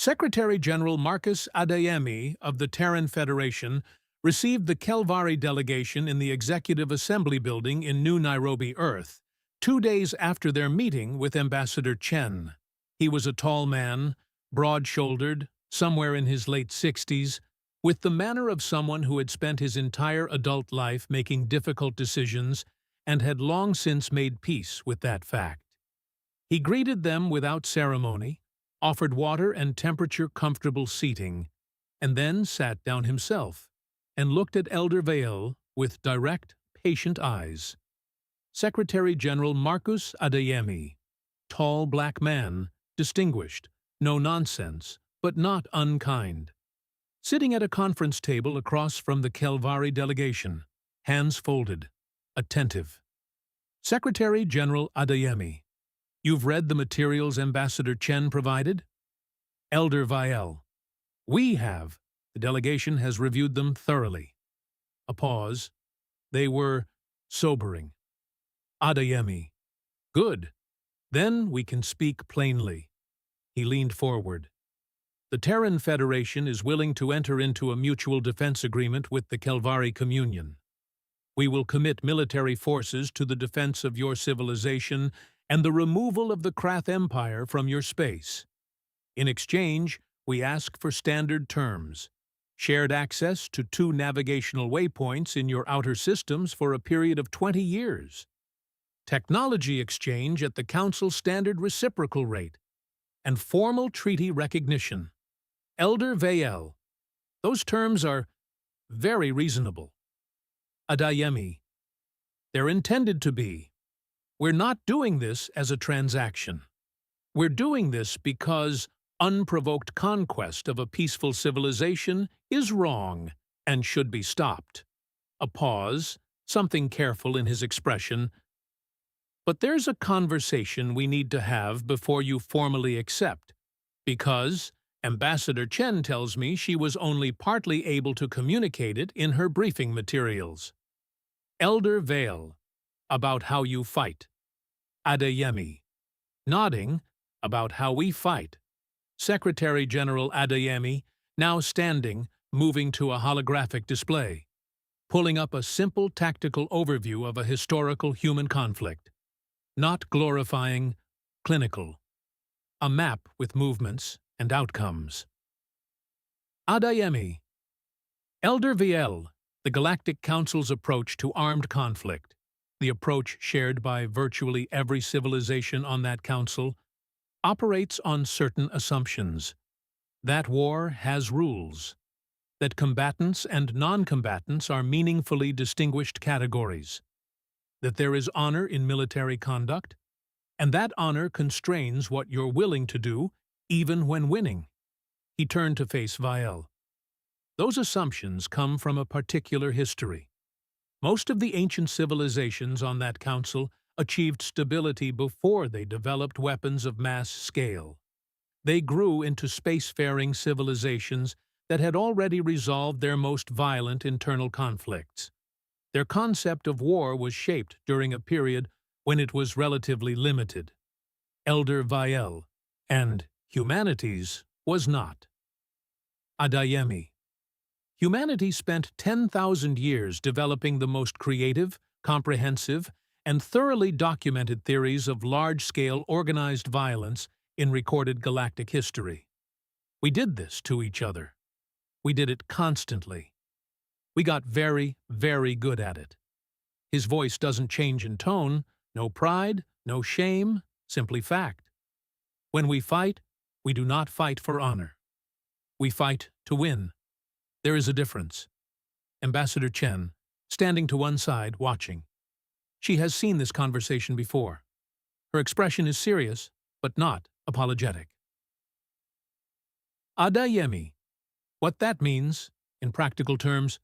Secretary-General Marcus Adeyemi of the Terran Federation received the Kel'vari delegation in the Executive Assembly Building in New Nairobi, Earth, 2 days after their meeting with Ambassador Chen. He was a tall man, broad-shouldered, somewhere in his late 60s, with the manner of someone who had spent his entire adult life making difficult decisions and had long since made peace with that fact. He greeted them without ceremony, offered water and temperature-comfortable seating, and then sat down himself and looked at Elder Vael with direct, patient eyes. Secretary-General Marcus Adeyemi, tall black man, distinguished, no nonsense, but not unkind. Sitting at a conference table across from the Kel'vari delegation, hands folded, attentive. Secretary-General Adeyemi, you've read the materials Ambassador Chen provided? Elder Vael, we have. The delegation has reviewed them thoroughly. A pause. They were sobering. Adeyemi, good. Then we can speak plainly. He leaned forward. The Terran Federation is willing to enter into a mutual defense agreement with the Kel'vari Communion. We will commit military forces to the defense of your civilization and the removal of the Krath Empire from your space. In exchange, we ask for standard terms. Shared access to 2 navigational waypoints in your outer systems for a period of 20 years. Technology exchange at the Council standard reciprocal rate. And formal treaty recognition. Elder Vael, those terms are very reasonable. Adeyemi, they're intended to be. We're not doing this as a transaction. We're doing this because unprovoked conquest of a peaceful civilization is wrong and should be stopped. A pause, something careful in his expression. But there's a conversation we need to have before you formally accept, because Ambassador Chen tells me she was only partly able to communicate it in her briefing materials. Elder Vael, about how you fight. Adeyemi, nodding, about how we fight. Secretary-General Adeyemi, now standing, moving to a holographic display, pulling up a simple tactical overview of a historical human conflict. Not glorifying, clinical. A map with movements and outcomes. Adeyemi, Elder Vael, the Galactic Council's approach to armed conflict, the approach shared by virtually every civilization on that council, operates on certain assumptions. That war has rules. That combatants and non-combatants are meaningfully distinguished categories. That there is honor in military conduct, and that honor constrains what you're willing to do, even when winning. He turned to face Vael. Those assumptions come from a particular history. Most of the ancient civilizations on that council achieved stability before they developed weapons of mass scale. They grew into spacefaring civilizations that had already resolved their most violent internal conflicts. Their concept of war was shaped during a period when it was relatively limited. Elder Vael, and humanity's was not. Adeyemi, humanity spent 10,000 years developing the most creative, comprehensive, and thoroughly documented theories of large-scale organized violence in recorded galactic history. We did this to each other. We did it constantly. We got very, very good at it. His voice doesn't change in tone, no pride, no shame, simply fact. When we fight, we do not fight for honor. We fight to win. There is a difference. Ambassador Chen, standing to one side, watching. She has seen this conversation before. Her expression is serious, but not apologetic. Adeyemi, what that means, in practical terms,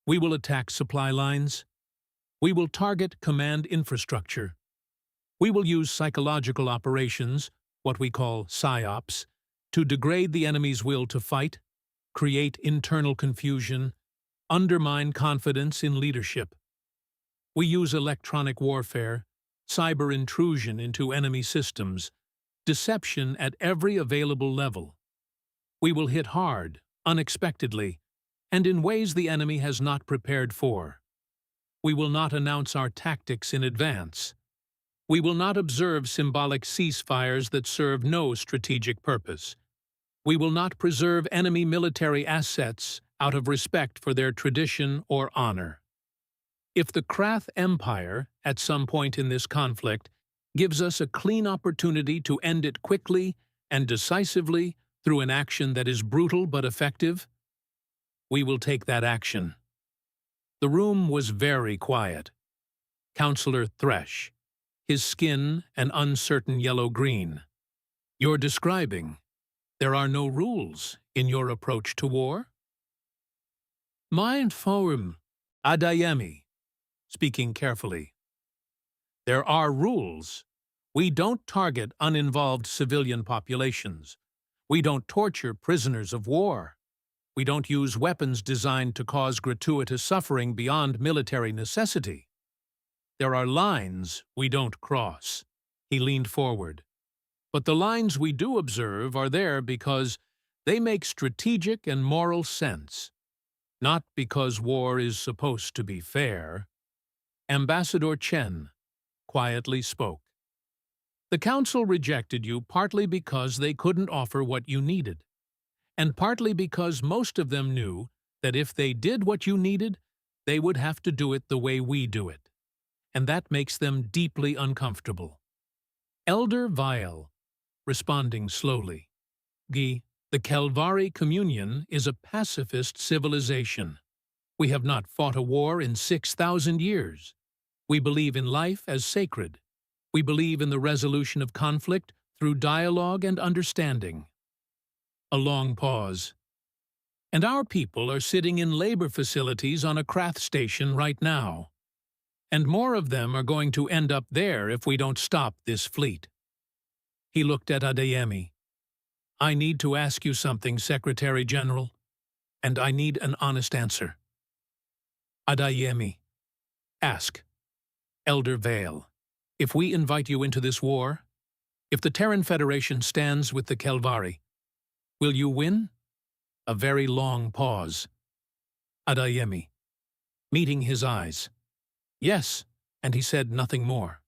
we will attack supply lines. We will target command infrastructure. We will use psychological operations, what we call psyops, to degrade the enemy's will to fight, create internal confusion, undermine confidence in leadership. We use electronic warfare, cyber intrusion into enemy systems, deception at every available level. We will hit hard, unexpectedly, and in ways the enemy has not prepared for. We will not announce our tactics in advance. We will not observe symbolic ceasefires that serve no strategic purpose. We will not preserve enemy military assets out of respect for their tradition or honor. If the Krath Empire, at some point in this conflict, gives us a clean opportunity to end it quickly and decisively through an action that is brutal but effective, we will take that action. The room was very quiet. Counselor Thresh, his skin an uncertain yellow-green. You're describing. There are no rules in your approach to war? Mind Forum, Adeyemi, speaking carefully. There are rules. We don't target uninvolved civilian populations. We don't torture prisoners of war. We don't use weapons designed to cause gratuitous suffering beyond military necessity. There are lines we don't cross. He leaned forward. But the lines we do observe are there because they make strategic and moral sense, not because war is supposed to be fair. Ambassador Chen quietly spoke. The Council rejected you partly because they couldn't offer what you needed, and partly because most of them knew that if they did what you needed, they would have to do it the way we do it, and that makes them deeply uncomfortable. Elder Vial, responding slowly, the Kel'vari communion is a pacifist civilization. We have not fought a war in 6,000 years. We believe in life as sacred. We believe in the resolution of conflict through dialogue and understanding. A long pause. And our people are sitting in labor facilities on a Krath station right now. And more of them are going to end up there if we don't stop this fleet. He looked at Adeyemi. I need to ask you something, Secretary-General, and I need an honest answer. Adeyemi, ask. Elder Vale, if we invite you into this war, if the Terran Federation stands with the Kel'vari, will you win? A very long pause. Adeyemi, meeting his eyes. Yes, and he said nothing more.